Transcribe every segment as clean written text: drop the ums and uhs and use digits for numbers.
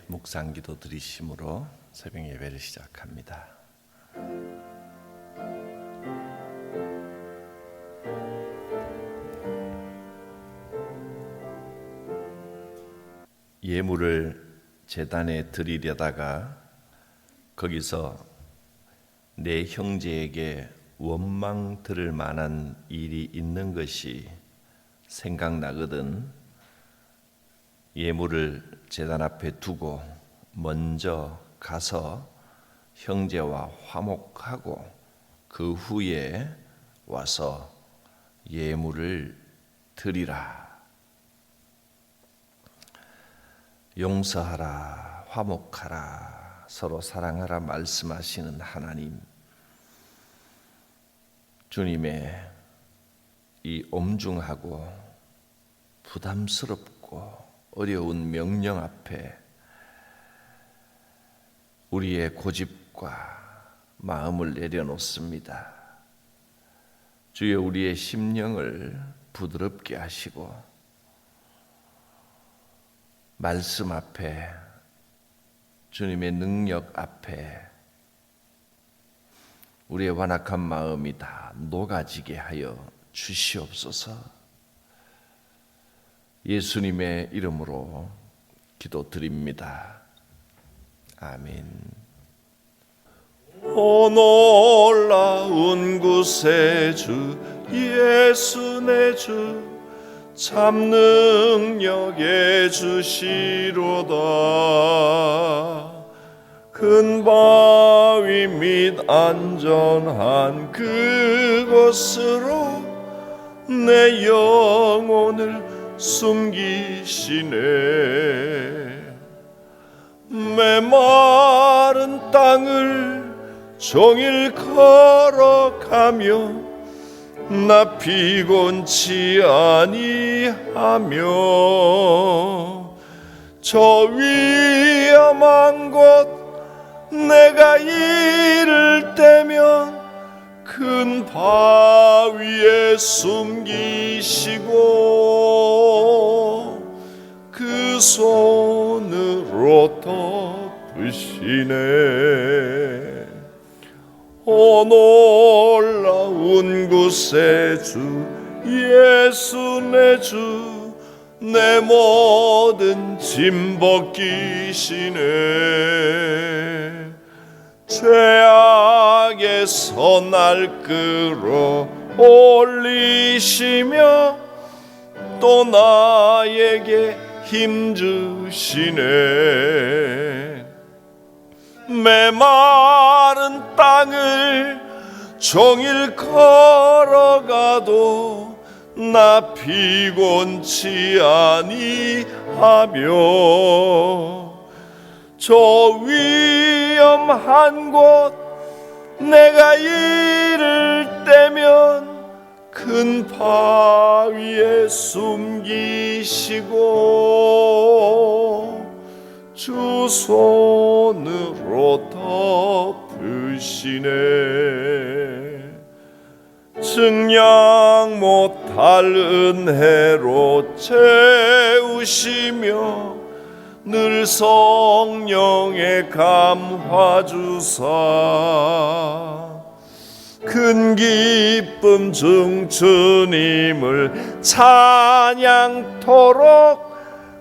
묵상 기도 드리심으로 새벽 예배를 시작합니다. 예물을 제단에 드리려다가 거기서 내 형제에게 원망 들을 만한 일이 있는 것이 생각나거든 예물을 제단 앞에 두고 먼저 가서 형제와 화목하고 그 후에 와서 예물을 드리라. 용서하라, 화목하라, 서로 사랑하라 말씀하시는 하나님, 주님의 이 엄중하고 부담스럽고 어려운 명령 앞에 우리의 고집과 마음을 내려놓습니다. 주여, 우리의 심령을 부드럽게 하시고 말씀 앞에, 주님의 능력 앞에 우리의 완악한 마음이 다 녹아지게 하여 주시옵소서. 예수님의 이름으로 기도드립니다. 아멘. 오 놀라운 구세주 예수 내 주 참 능력의 주시로다. 큰 바위 및 안전한 그곳으로 내 영혼을 숨기시네. 메마른 땅을 종일 걸어가며 나 피곤치 아니하며 저 위험한 곳 내가 이를 때면 큰 바위에 숨기시고 그 손으로 덮으시네. 오 놀라운 구세주 예수 내 주 내 모든 짐 벗기시네. 죄악에서 날 끌어 올리시며 또 나에게 힘 주시네. 메마른 땅을 종일 걸어가도 나 피곤치 아니하며 저 위험한 곳 내가 이를 때면 큰 바위에 숨기시고 주 손으로 덮으시네. 증량 못할 은혜로 채우시며 늘 성령의 감화 주사 큰 기쁨 중 주님을 찬양토록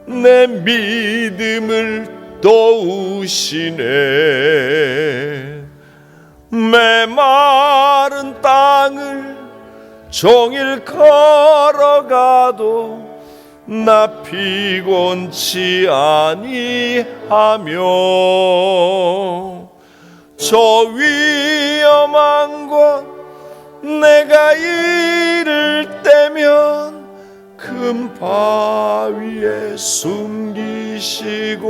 내 믿음을 도우시네. 메마른 땅을 종일 걸어가도 나 피곤치 아니하며 저 위험한 곳 내가 이를 때면 큰 바위에 숨기시고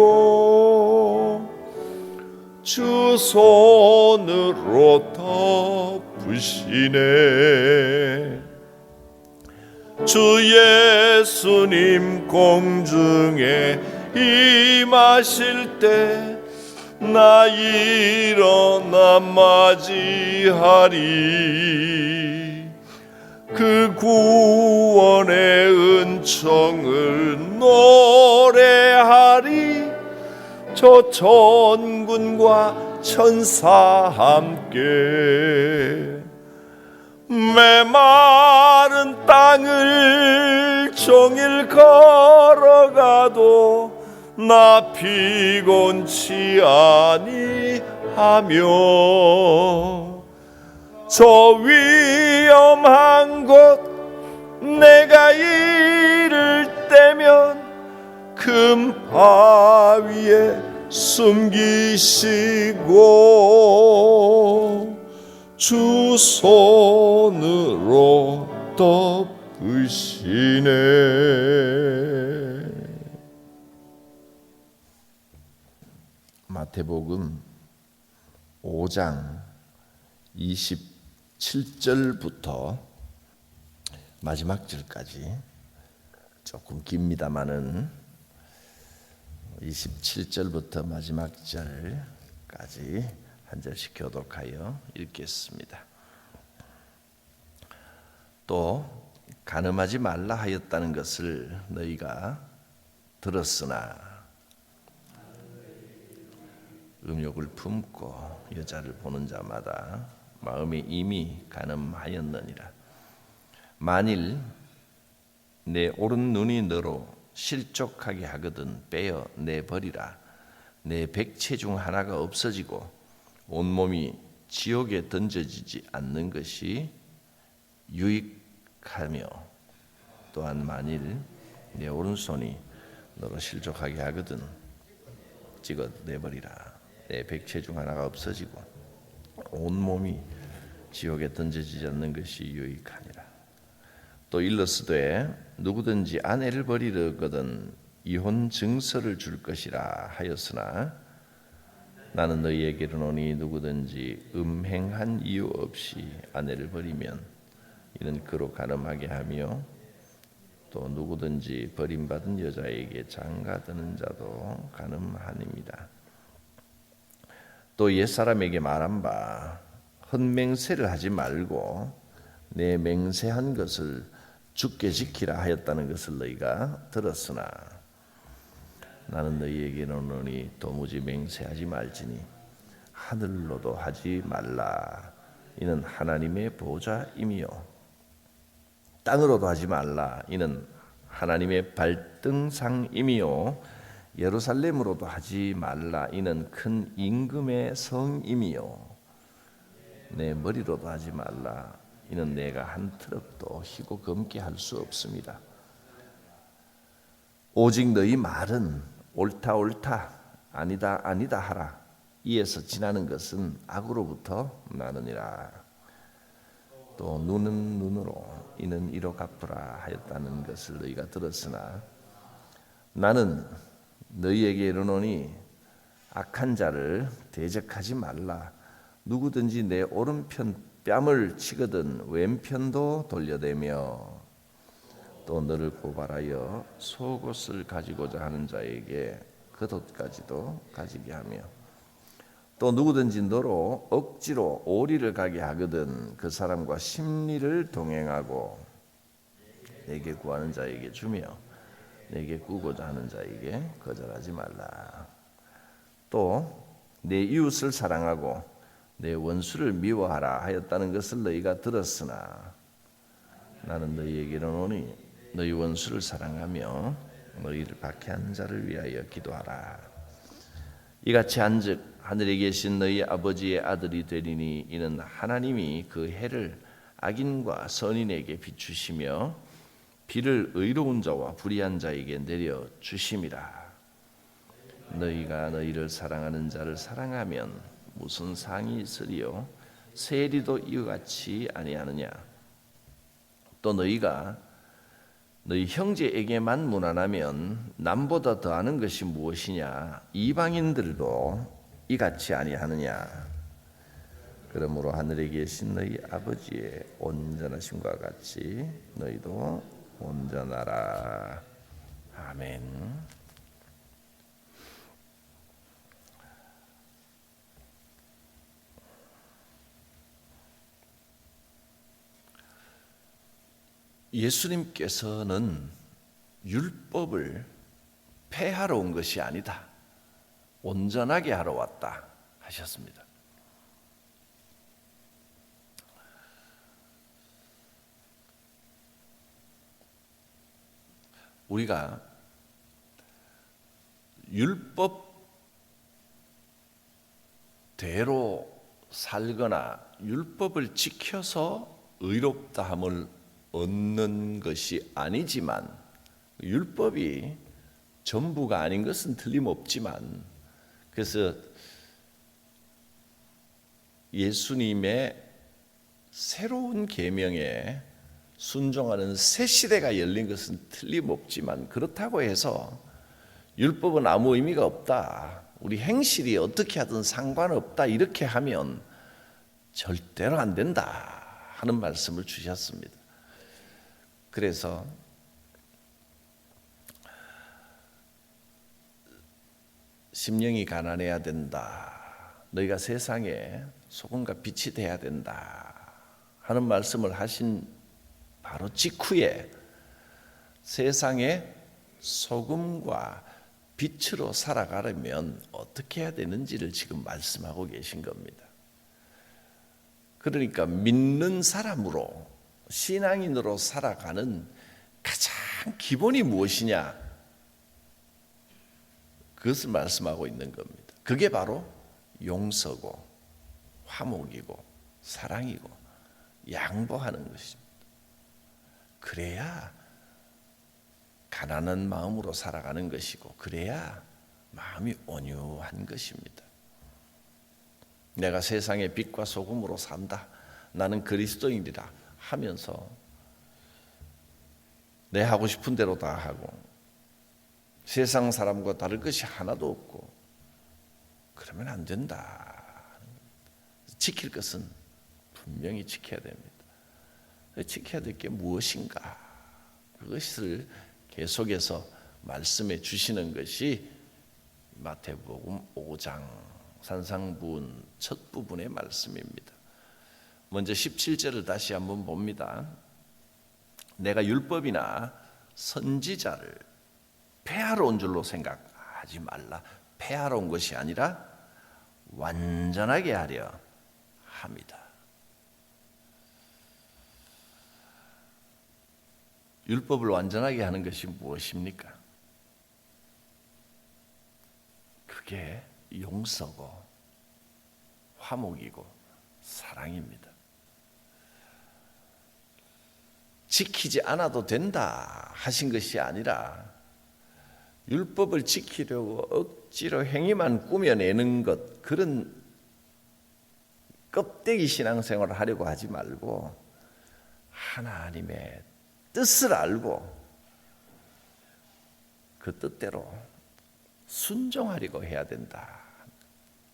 주 손으로 덮으시네. 주 예수님 공중에 임하실 때 나 일어나 맞이하리. 그 구원의 은총을 노래하리. 저 천군과 천사 함께 메마른 땅을 종일 걸어가도 나 피곤치 아니하며 저 위험한 곳 내가 이를 때면 금 바위에 숨기시고 주 손으로 덮으시네. 마태복음 5장 27절부터 마지막 절까지 조금 깁니다마는 27절부터 마지막 절까지 한 절씩 교독하여 읽겠습니다. 또 간음하지 말라 하였다는 것을 너희가 들었으나 음욕을 품고 여자를 보는 자마다 마음에 이미 간음하였느니라. 만일 내 오른 눈이 너로 실족하게 하거든 빼어 내버리라. 내 백체 중 하나가 없어지고 온몸이 지옥에 던져지지 않는 것이 유익하며, 또한 만일 내 오른손이 너로 실족하게 하거든 찍어 내버리라. 내 백체 중 하나가 없어지고 온몸이 지옥에 던져지지 않는 것이 유익하니라. 또 일러스되 누구든지 아내를 버리려거든 이혼 증서를 줄 것이라 하였으나 나는 너희에게 이르노니 누구든지 음행한 이유 없이 아내를 버리면 이는 그로 간음하게 하며 또 누구든지 버림받은 여자에게 장가드는 자도 간음하니이다. 또 옛사람에게 말한 바 헛맹세를 하지 말고 내 맹세한 것을 주께 지키라 하였다는 것을 너희가 들었으나 나는 너희에게 이르노니 도무지 맹세하지 말지니 하늘로도 하지 말라. 이는 하나님의 보좌임이요 땅으로도 하지 말라. 이는 하나님의 발등상임이요 예루살렘으로도 하지 말라. 이는 큰 임금의 성임이요 내 머리로도 하지 말라. 이는 내가 한 트럭도 희고 검게 할 수 없습니다. 오직 너희 말은 옳다 옳다 아니다 아니다 하라. 이에서 지나는 것은 악으로부터 나느니라. 또 눈은 눈으로 이는 이로 갚으라 하였다는 것을 너희가 들었으나 나는 너희에게 이르노니 악한 자를 대적하지 말라. 누구든지 내 오른편 뺨을 치거든 왼편도 돌려대며 또 너를 고발하여 속옷을 가지고자 하는 자에게 겉옷까지도 가지게 하며 또 누구든지 너로 억지로 오리를 가게 하거든 그 사람과 심리를 동행하고 내게 구하는 자에게 주며 내게 구고자 하는 자에게 거절하지 말라. 또 내 이웃을 사랑하고 내 원수를 미워하라 하였다는 것을 너희가 들었으나 나는 너희에게 이르노니 너희 원수를 사랑하며 너희를 박해하는 자를 위하여 기도하라. 이같이 한즉 하늘에 계신 너희 아버지의 아들이 되리니 이는 하나님이 그 해를 악인과 선인에게 비추시며 비를 의로운 자와 불의한 자에게 내려 주심이라. 너희가 너희를 사랑하는 자를 사랑하면 무슨 상이 있으리요? 세리도 이와 같이 아니하느냐? 또 너희가 너희 형제에게만 무난하면 남보다 더하는 것이 무엇이냐? 이방인들도 이같이 아니하느냐? 그러므로 하늘에 계신 너희 아버지의 온전하심과 같이 너희도 온전하라. 아멘. 예수님께서는 율법을 폐하러 온 것이 아니다. 온전하게 하러 왔다 하셨습니다. 우리가 율법대로 살거나 율법을 지켜서 의롭다함을 얻는 것이 아니지만, 율법이 전부가 아닌 것은 틀림없지만, 그래서 예수님의 새로운 계명에 순종하는 새 시대가 열린 것은 틀림없지만, 그렇다고 해서 율법은 아무 의미가 없다, 우리 행실이 어떻게 하든 상관없다, 이렇게 하면 절대로 안 된다 하는 말씀을 주셨습니다. 그래서 심령이 가난해야 된다, 너희가 세상에 소금과 빛이 돼야 된다 하는 말씀을 하신 바로 직후에 세상에 소금과 빛으로 살아가려면 어떻게 해야 되는지를 지금 말씀하고 계신 겁니다. 그러니까 믿는 사람으로, 신앙인으로 살아가는 가장 기본이 무엇이냐, 그것을 말씀하고 있는 겁니다. 그게 바로 용서고 화목이고 사랑이고 양보하는 것입니다. 그래야 가난한 마음으로 살아가는 것이고, 그래야 마음이 온유한 것입니다. 내가 세상의 빛과 소금으로 산다, 나는 그리스도인이라 하면서 내 하고 싶은 대로 다 하고 세상 사람과 다를 것이 하나도 없고, 그러면 안 된다. 지킬 것은 분명히 지켜야 됩니다. 지켜야 될 게 무엇인가, 그것을 계속해서 말씀해 주시는 것이 마태복음 5장 산상부훈 첫 부분의 말씀입니다. 먼저 17절을 다시 한번 봅니다. 내가 율법이나 선지자를 폐하러 온 줄로 생각하지 말라. 폐하러 온 것이 아니라 완전하게 하려 합니다. 율법을 완전하게 하는 것이 무엇입니까? 그게 용서고 화목이고 사랑입니다. 지키지 않아도 된다 하신 것이 아니라, 율법을 지키려고 억지로 행위만 꾸며내는 것, 그런 껍데기 신앙생활을 하려고 하지 말고 하나님의 뜻을 알고 그 뜻대로 순종하려고 해야 된다.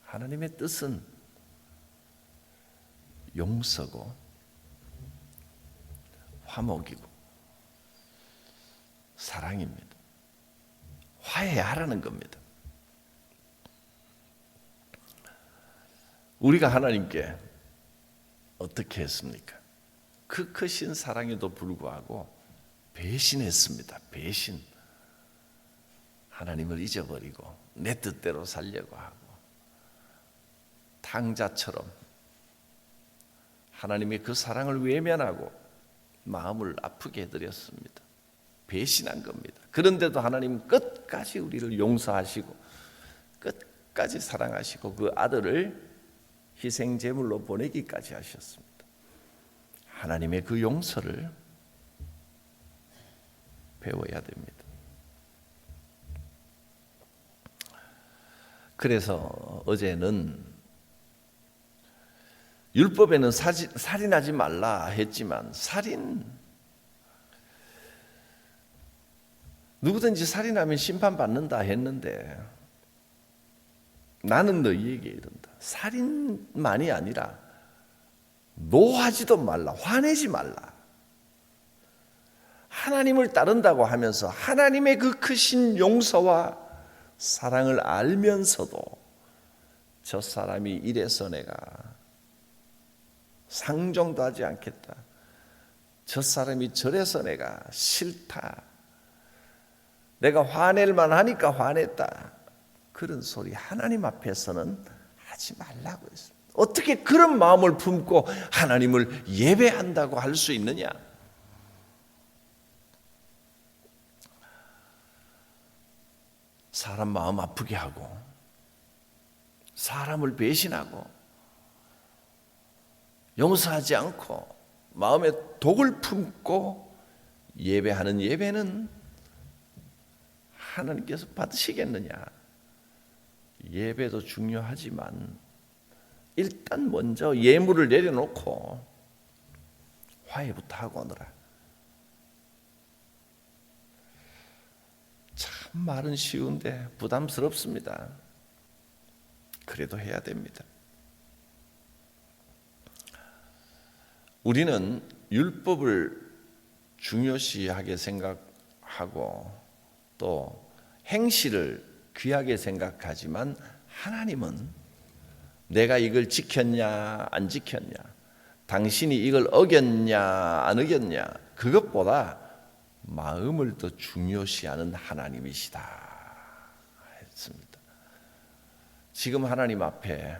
하나님의 뜻은 용서고 화목이고 사랑입니다. 화해하라는 겁니다. 우리가 하나님께 어떻게 했습니까? 그 크신 사랑에도 불구하고 배신했습니다. 배신. 하나님을 잊어버리고 내 뜻대로 살려고 하고, 탕자처럼 하나님의 그 사랑을 외면하고 마음을 아프게 해드렸습니다. 배신한 겁니다. 그런데도 하나님 끝까지 우리를 용서하시고 끝까지 사랑하시고 그 아들을 희생제물로 보내기까지 하셨습니다. 하나님의 그 용서를 배워야 됩니다. 그래서 어제는 율법에는 살인하지 말라 했지만, 누구든지 살인하면 심판받는다 했는데, 나는 너희에게 이른다. 살인만이 아니라 노하지도 말라, 화내지 말라. 하나님을 따른다고 하면서 하나님의 그 크신 용서와 사랑을 알면서도 저 사람이 이래서 내가 상종도 하지 않겠다, 저 사람이 저래서 내가 싫다, 내가 화낼 만하니까 화냈다, 그런 소리 하나님 앞에서는 하지 말라고 했습니다. 어떻게 그런 마음을 품고 하나님을 예배한다고 할 수 있느냐? 사람 마음 아프게 하고 사람을 배신하고 용서하지 않고 마음에 독을 품고 예배하는 예배는 하나님께서 받으시겠느냐? 예배도 중요하지만 일단 먼저 예물을 내려놓고 화해부터 하고 오너라. 참 말은 쉬운데 부담스럽습니다. 그래도 해야 됩니다. 우리는 율법을 중요시하게 생각하고 또 행실을 귀하게 생각하지만 하나님은 내가 이걸 지켰냐 안 지켰냐, 당신이 이걸 어겼냐 안 어겼냐, 그것보다 마음을 더 중요시하는 하나님이시다 했습니다. 지금 하나님 앞에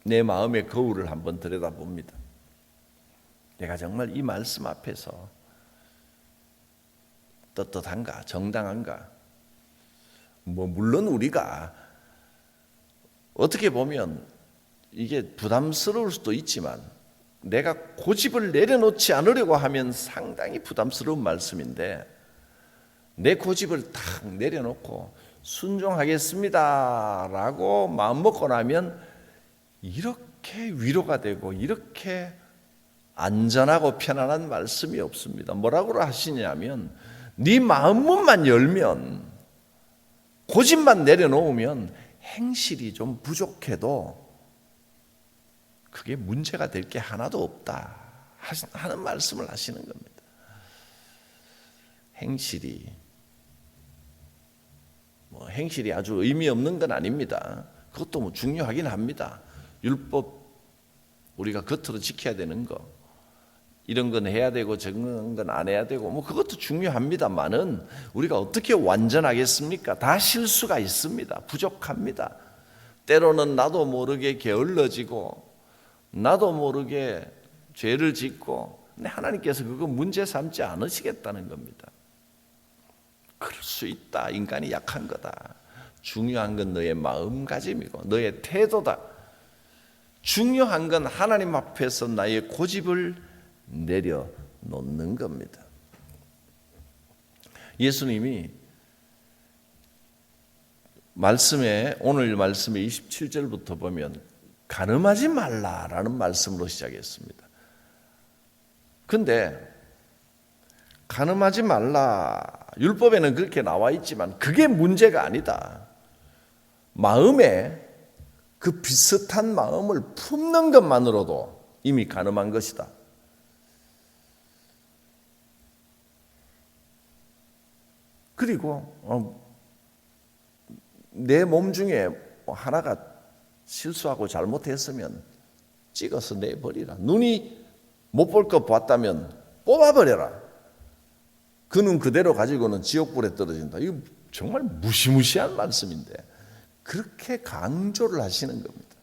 내 마음의 거울을 한번 들여다봅니다. 내가 정말 이 말씀 앞에서 떳떳한가, 정당한가? 물론 우리가 어떻게 보면 이게 부담스러울 수도 있지만 내가 고집을 내려놓지 않으려고 하면 상당히 부담스러운 말씀인데, 내 고집을 탁 내려놓고 순종하겠습니다 라고 마음먹고 나면 이렇게 위로가 되고 이렇게 안전하고 편안한 말씀이 없습니다. 뭐라고 하시냐면, 네 마음문만 열면, 고집만 내려놓으면 행실이 좀 부족해도 그게 문제가 될 게 하나도 없다 하는 말씀을 하시는 겁니다. 행실이 아주 의미 없는 건 아닙니다. 그것도 중요하긴 합니다. 율법 우리가 겉으로 지켜야 되는 거, 이런 건 해야 되고 저런 건 안 해야 되고 그것도 중요합니다만은 우리가 어떻게 완전하겠습니까? 다 실수가 있습니다. 부족합니다. 때로는 나도 모르게 게을러지고 나도 모르게 죄를 짓고, 근데 하나님께서 그거 문제 삼지 않으시겠다는 겁니다. 그럴 수 있다. 인간이 약한 거다. 중요한 건 너의 마음가짐이고 너의 태도다. 중요한 건 하나님 앞에서 나의 고집을 내려놓는 겁니다. 예수님이 오늘 말씀의 27절부터 보면 간음하지 말라라는 말씀으로 시작했습니다. 근데 간음하지 말라, 율법에는 그렇게 나와 있지만 그게 문제가 아니다. 마음에 그 비슷한 마음을 품는 것만으로도 이미 간음한 것이다. 그리고 내 몸 중에 하나가 실수하고 잘못했으면 찍어서 내버리라. 눈이 못 볼 것 봤다면 뽑아버려라. 그 눈 그대로 가지고는 지옥불에 떨어진다. 이거 정말 무시무시한 말씀인데 그렇게 강조를 하시는 겁니다.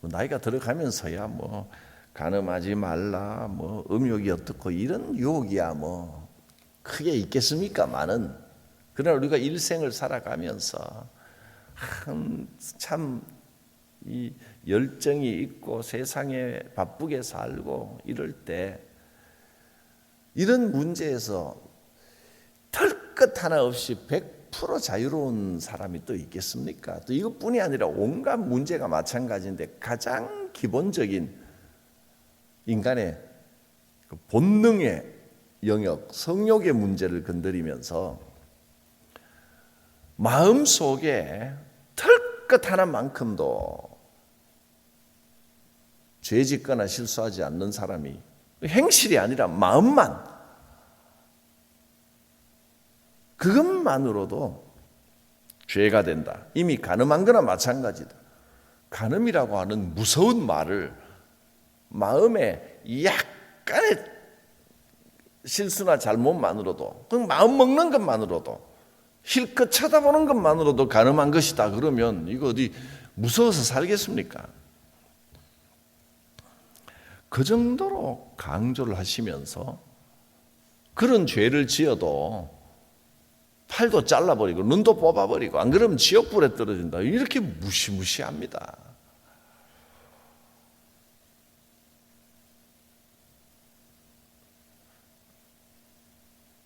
나이가 들어가면서야 간음하지 말라, 음욕이 어떻고 이런 유혹이야 크게 있겠습니까만은, 그러나 우리가 일생을 살아가면서 참 이 열정이 있고 세상에 바쁘게 살고 이럴 때 이런 문제에서 털끝 하나 없이 100% 자유로운 사람이 또 있겠습니까? 또 이것뿐이 아니라 온갖 문제가 마찬가지인데 가장 기본적인 인간의 본능의 영역, 성욕의 문제를 건드리면서 마음속에 털끝 하나만큼도 죄 짓거나 실수하지 않는 사람이, 행실이 아니라 마음만, 그것만으로도 죄가 된다. 이미 간음한 거나 마찬가지다. 간음이라고 하는 무서운 말을 마음에 약간의 실수나 잘못만으로도, 그 마음 먹는 것만으로도, 힐끗 쳐다보는 것만으로도 가늠한 것이다 그러면 이거 어디 무서워서 살겠습니까? 그 정도로 강조를 하시면서 그런 죄를 지어도 팔도 잘라버리고 눈도 뽑아버리고 안 그러면 지옥불에 떨어진다, 이렇게 무시무시합니다.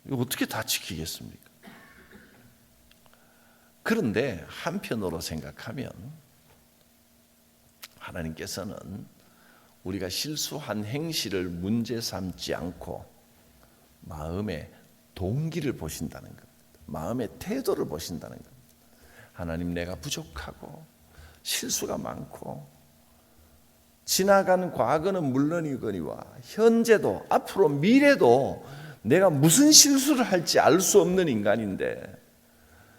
이거 어떻게 다 지키겠습니까? 그런데 한편으로 생각하면 하나님께서는 우리가 실수한 행실을 문제 삼지 않고 마음의 동기를 보신다는 겁니다. 마음의 태도를 보신다는 겁니다. 하나님, 내가 부족하고 실수가 많고 지나간 과거는 물론이거니와 현재도 앞으로 미래도 내가 무슨 실수를 할지 알 수 없는 인간인데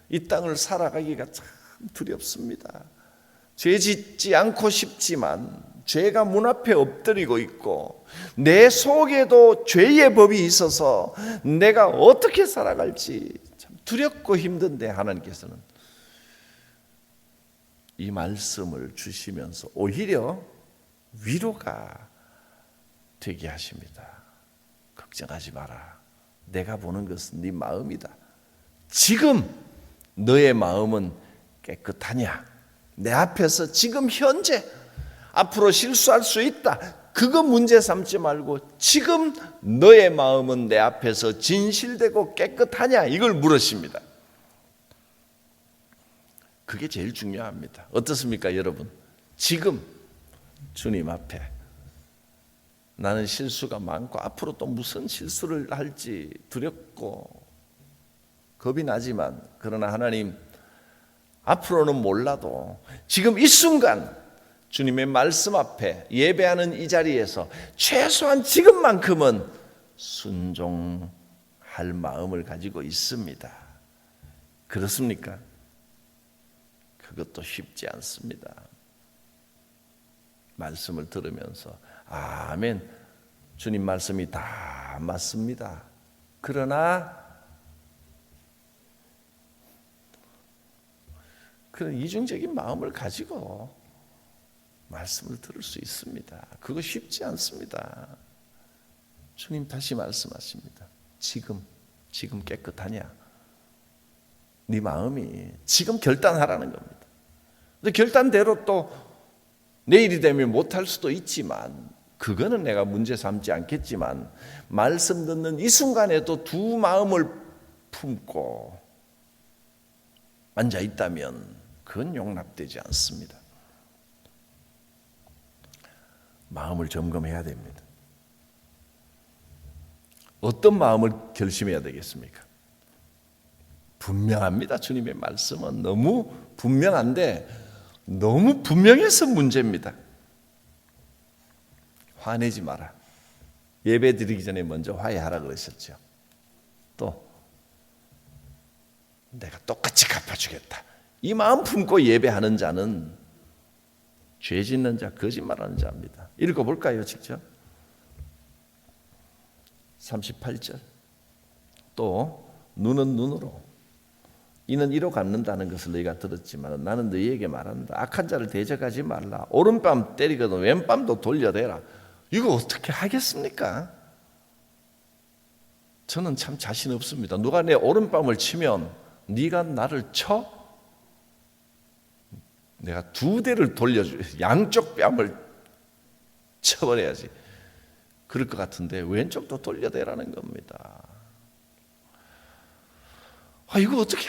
이 땅을 살아가기가 참 두렵습니다. 죄 짓지 않고 싶지만 죄가 문 앞에 엎드리고 있고 내 속에도 죄의 법이 있어서 내가 어떻게 살아갈지 참 두렵고 힘든데 하나님께서는 이 말씀을 주시면서 오히려 위로가 되게 하십니다. 걱정하지 마라. 내가 보는 것은 네 마음이다. 지금 너의 마음은 깨끗하냐? 내 앞에서 지금 현재 앞으로 실수할 수 있다. 그거 문제 삼지 말고 지금 너의 마음은 내 앞에서 진실되고 깨끗하냐? 이걸 물으십니다. 그게 제일 중요합니다. 어떻습니까, 여러분? 지금 주님 앞에 나는 실수가 많고 앞으로 또 무슨 실수를 할지 두렵고 겁이 나지만 그러나 하나님, 앞으로는 몰라도 지금 이 순간 주님의 말씀 앞에 예배하는 이 자리에서 최소한 지금만큼은 순종할 마음을 가지고 있습니다. 그렇습니까? 그것도 쉽지 않습니다. 말씀을 들으면서 아멘, 주님 말씀이 다 맞습니다. 그러나 그런 이중적인 마음을 가지고 말씀을 들을 수 있습니다. 그거 쉽지 않습니다. 주님 다시 말씀하십니다. 지금 깨끗하냐? 네 마음이 지금 결단하라는 겁니다. 근데 결단대로 또 내일이 되면 못할 수도 있지만 그거는 내가 문제 삼지 않겠지만 말씀 듣는 이 순간에도 두 마음을 품고 앉아 있다면 그건 용납되지 않습니다. 마음을 점검해야 됩니다. 어떤 마음을 결심해야 되겠습니까? 분명합니다. 주님의 말씀은 너무 분명한데 너무 분명해서 문제입니다. 화내지 마라. 예배 드리기 전에 먼저 화해하라 그러셨죠. 또 내가 똑같이 갚아주겠다. 이 마음 품고 예배하는 자는 죄 짓는 자, 거짓말하는 자입니다. 읽어볼까요, 직접? 38절. 또 눈은 눈으로 이는 이로 갚는다는 것을 너희가 들었지만 나는 너희에게 말한다. 악한 자를 대적하지 말라. 오른밤 때리거든 왼밤도 돌려대라. 이거 어떻게 하겠습니까? 저는 참 자신 없습니다. 누가 내 오른밤을 치면 네가 나를 쳐? 내가 두 대를 돌려줘. 양쪽 뺨을 쳐버려야지. 그럴 것 같은데 왼쪽도 돌려대라는 겁니다. 이거 어떻게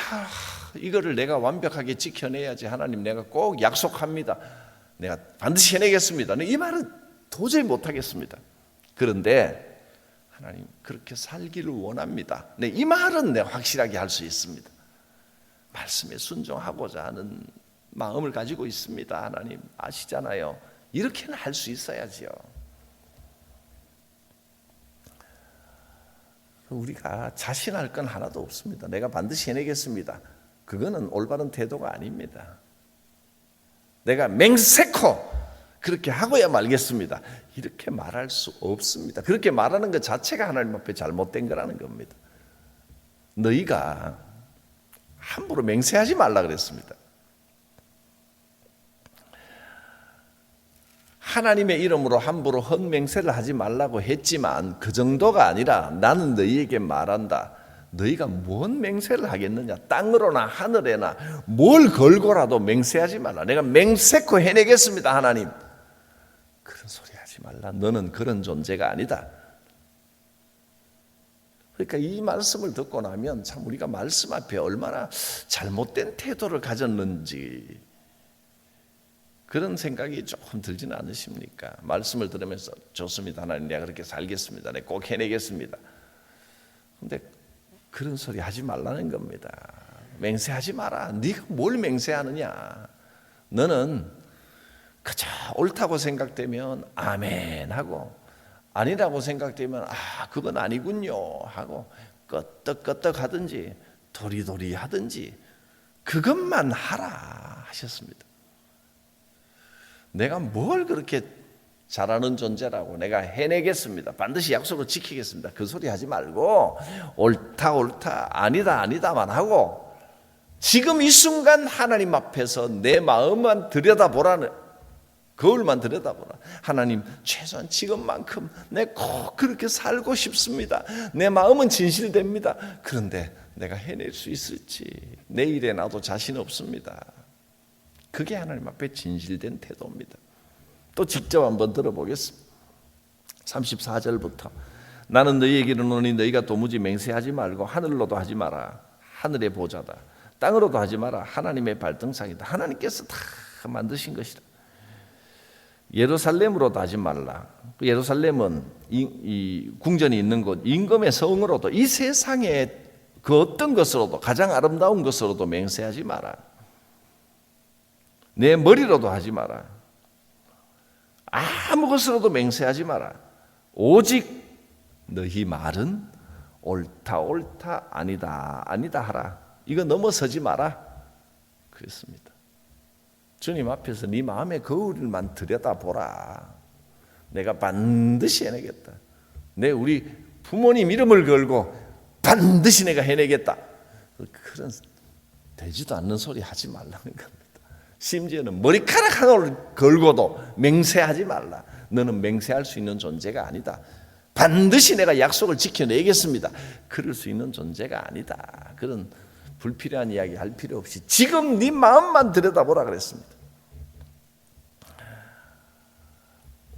이거를 내가 완벽하게 지켜내야지. 하나님, 내가 꼭 약속합니다. 내가 반드시 해내겠습니다. 이 말은 도저히 못하겠습니다. 그런데 하나님, 그렇게 살기를 원합니다. 이 말은 내가 확실하게 할 수 있습니다. 말씀에 순종하고자 하는 마음을 가지고 있습니다. 하나님 아시잖아요. 이렇게는 할 수 있어야지요. 우리가 자신할 건 하나도 없습니다. 내가 반드시 해내겠습니다. 그거는 올바른 태도가 아닙니다. 내가 맹세코 그렇게 하고야 말겠습니다. 이렇게 말할 수 없습니다. 그렇게 말하는 것 자체가 하나님 앞에 잘못된 거라는 겁니다. 너희가 함부로 맹세하지 말라 그랬습니다. 하나님의 이름으로 함부로 헛맹세를 하지 말라고 했지만 그 정도가 아니라 나는 너희에게 말한다. 너희가 뭔 맹세를 하겠느냐? 땅으로나 하늘에나 뭘 걸고라도 맹세하지 말라. 내가 맹세코 해내겠습니다, 하나님. 그런 소리 하지 말라. 너는 그런 존재가 아니다. 그러니까 이 말씀을 듣고 나면 참 우리가 말씀 앞에 얼마나 잘못된 태도를 가졌는지 그런 생각이 조금 들지는 않으십니까? 말씀을 들으면서 좋습니다, 하나님, 내가 그렇게 살겠습니다. 내가 꼭 해내겠습니다. 그런데 그런 소리 하지 말라는 겁니다. 맹세하지 마라. 네가 뭘 맹세하느냐? 너는 그저 옳다고 생각되면 아멘 하고 아니라고 생각되면 그건 아니군요 하고 끄떡끄떡 하든지 도리도리 하든지 그것만 하라 하셨습니다. 내가 뭘 그렇게 잘하는 존재라고 내가 해내겠습니다. 반드시 약속을 지키겠습니다. 그 소리 하지 말고 옳다 아니다 아니다만 하고 지금 이 순간 하나님 앞에서 내 마음만 들여다보라는, 거울만 들여다보라. 하나님, 최소한 지금만큼 내 꼭 그렇게 살고 싶습니다. 내 마음은 진실됩니다. 그런데 내가 해낼 수 있을지 내일에 나도 자신 없습니다. 그게 하나님 앞에 진실된 태도입니다. 또 직접 한번 들어보겠습니다. 34절부터 나는 너희에게 이르노니 너희가 도무지 맹세하지 말고 하늘로도 하지 마라. 하늘의 보좌다. 땅으로도 하지 마라. 하나님의 발등상이다. 하나님께서 다 만드신 것이다. 예루살렘으로도 하지 말라. 예루살렘은 이 궁전이 있는 곳, 임금의 성으로도, 이 세상의 그 어떤 것으로도, 가장 아름다운 것으로도 맹세하지 마라. 내 머리로도 하지 마라. 아무 것으로도 맹세하지 마라. 오직 너희 말은 옳다 아니다 하라. 이거 넘어서지 마라 그랬습니다. 주님 앞에서 네 마음의 거울만 들여다보라. 내가 반드시 해내겠다. 내 우리 부모님 이름을 걸고 반드시 내가 해내겠다. 그런 되지도 않는 소리 하지 말라는 겁니다. 심지어는 머리카락 하나를 걸고도 맹세하지 말라. 너는 맹세할 수 있는 존재가 아니다. 반드시 내가 약속을 지켜내겠습니다. 그럴 수 있는 존재가 아니다. 그런 불필요한 이야기 할 필요 없이 지금 네 마음만 들여다보라 그랬습니다.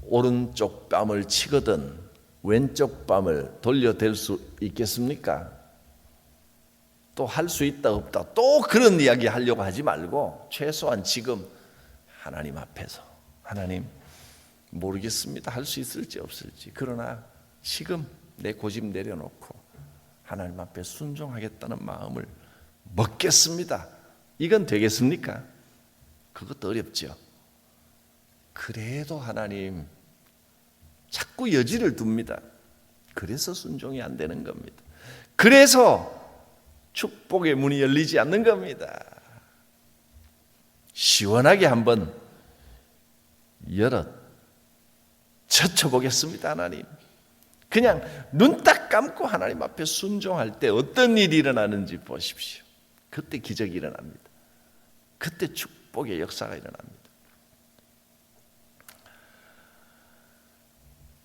오른쪽 뺨을 치거든 왼쪽 뺨을 돌려댈 수 있겠습니까? 또 할 수 있다 없다 또 그런 이야기 하려고 하지 말고 최소한 지금 하나님 앞에서 하나님 모르겠습니다. 할 수 있을지 없을지. 그러나 지금 내 고집 내려놓고 하나님 앞에 순종하겠다는 마음을 먹겠습니다. 이건 되겠습니까? 그것도 어렵죠. 그래도 하나님 자꾸 여지를 둡니다. 그래서 순종이 안 되는 겁니다. 그래서 축복의 문이 열리지 않는 겁니다. 시원하게 한번 열어 젖혀보겠습니다. 하나님, 그냥 눈 딱 감고 하나님 앞에 순종할 때 어떤 일이 일어나는지 보십시오. 그때 기적이 일어납니다. 그때 축복의 역사가 일어납니다.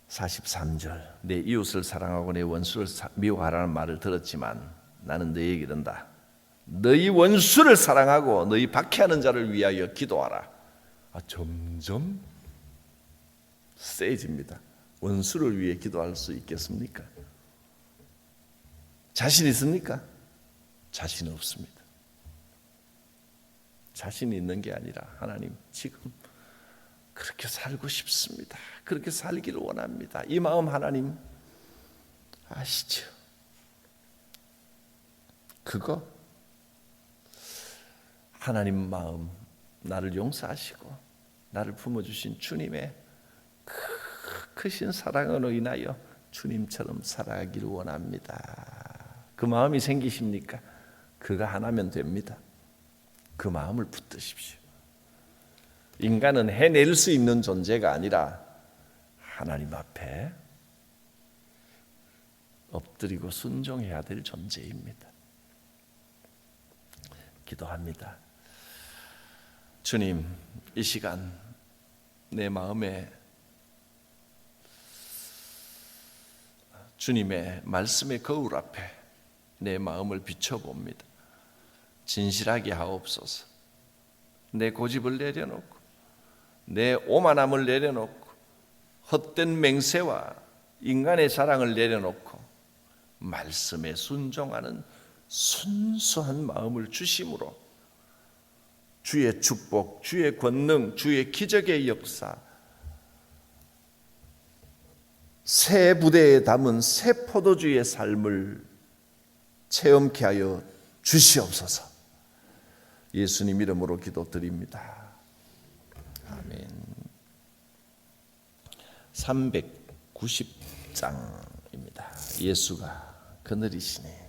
43절 내 이웃을 사랑하고 내 원수를 미워하라는 말을 들었지만 나는 너희에게 이른다. 너희 원수를 사랑하고 너희 박해하는 자를 위하여 기도하라. 점점 세집니다. 원수를 위해 기도할 수 있겠습니까? 자신 있습니까? 자신 없습니다. 자신이 있는 게 아니라 하나님 지금 그렇게 살고 싶습니다. 그렇게 살기를 원합니다. 이 마음 하나님 아시죠? 그거 하나님 마음 나를 용서하시고 나를 품어주신 주님의 크신 사랑으로 인하여 주님처럼 살아가기를 원합니다. 그 마음이 생기십니까? 그거 하나면 됩니다. 그 마음을 붙드십시오. 인간은 해낼 수 있는 존재가 아니라 하나님 앞에 엎드리고 순종해야 될 존재입니다. 기도합니다. 주님, 이 시간 내 마음에 주님의 말씀의 거울 앞에 내 마음을 비춰봅니다. 진실하게 하옵소서. 내 고집을 내려놓고 내 오만함을 내려놓고 헛된 맹세와 인간의 자랑을 내려놓고 말씀에 순종하는 순수한 마음을 주심으로 주의 축복, 주의 권능, 주의 기적의 역사, 새 부대에 담은 새 포도주의 삶을 체험케 하여 주시옵소서. 예수님 이름으로 기도드립니다. 아멘. 390장입니다. 예수가 그늘이시니.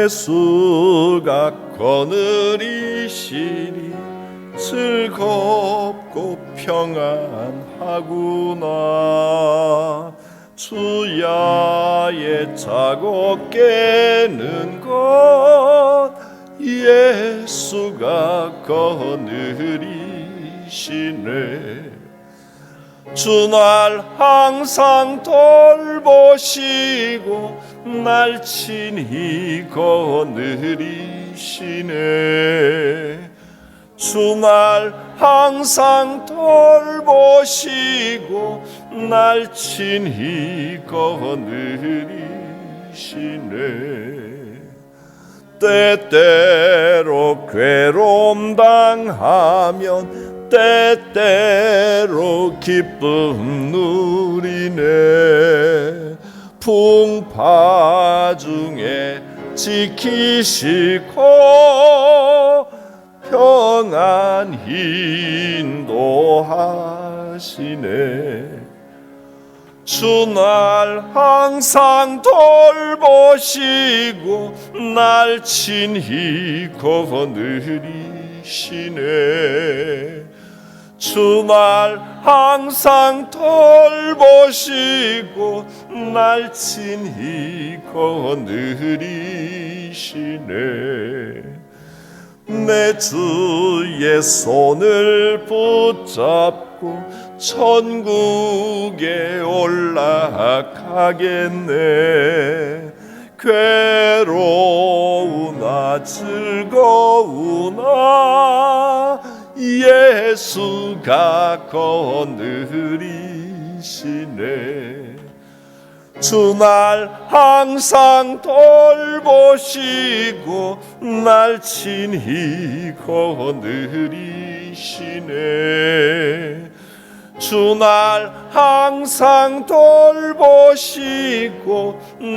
예수가 거느리시니 즐겁고 평안하구나. 주야의 자고 깨는 것 예수가 거느리시네. 주 날 항상 돌보시고 날 친히 거느리시네. 주 날 항상 돌보시고 날 친히 거느리시네. 때때로 괴로움 당하면 때때로 기쁨 누리네. 풍파 중에 지키시고 평안 인도하시네. 주 날 항상 돌보시고 날 친히 거느리시네. 주 날 항상 돌보시고 날 친히 거느리시네. 내 주의 손을 붙잡고 천국에 올라가겠네. 괴로우나 즐거우나 예수가 거느리시네. 주 날 항상 돌보시고 날 친히 거느리시네. 주 날 항상 돌보시고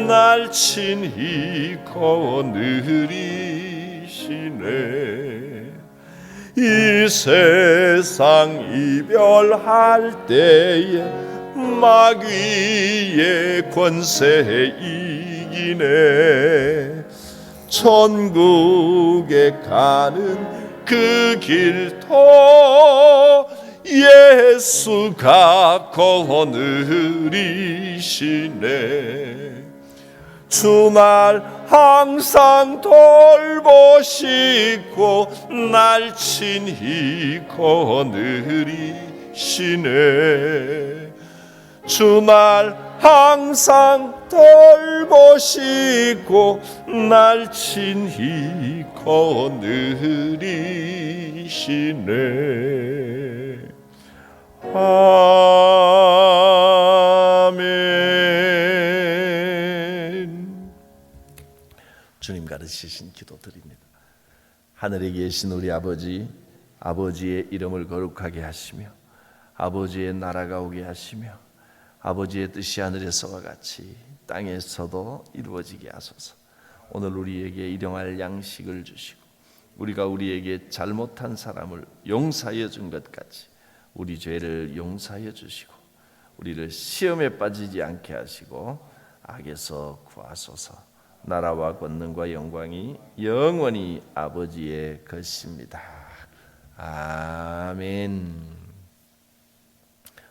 날 친히 거느리시네. 이 세상 이별할 때에 마귀의 권세 이기네. 천국에 가는 그 길도 예수가 거느리시네. 주 날 항상 돌보시고 날 친히 거느리시네. 주 날 항상 돌보시고 날 친히 거느리시네. 아멘. 주님 가르치신 기도드립니다. 하늘에 계신 우리 아버지, 아버지의 이름을 거룩하게 하시며 아버지의 나라가 오게 하시며 아버지의 뜻이 하늘에서와 같이 땅에서도 이루어지게 하소서. 오늘 우리에게 일용할 양식을 주시고 우리가 우리에게 잘못한 사람을 용서하여 준 것 같이 우리 죄를 용서하여 주시고 우리를 시험에 빠지지 않게 하시고 악에서 구하소서. 나라와 권능과 영광이 영원히 아버지의 것입니다. 아멘.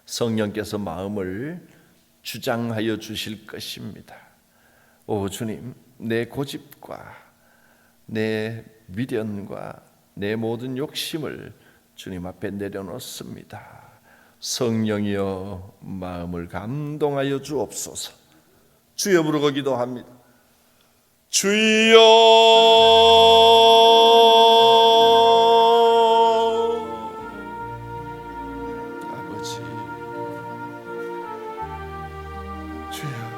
성령께서 마음을 주장하여 주실 것입니다. 오 주님, 내 고집과 내 미련과 내 모든 욕심을 주님 앞에 내려놓습니다. 성령이여 마음을 감동하여 주옵소서. 주여 부르고 기도합니다. 주여 아버지, 주여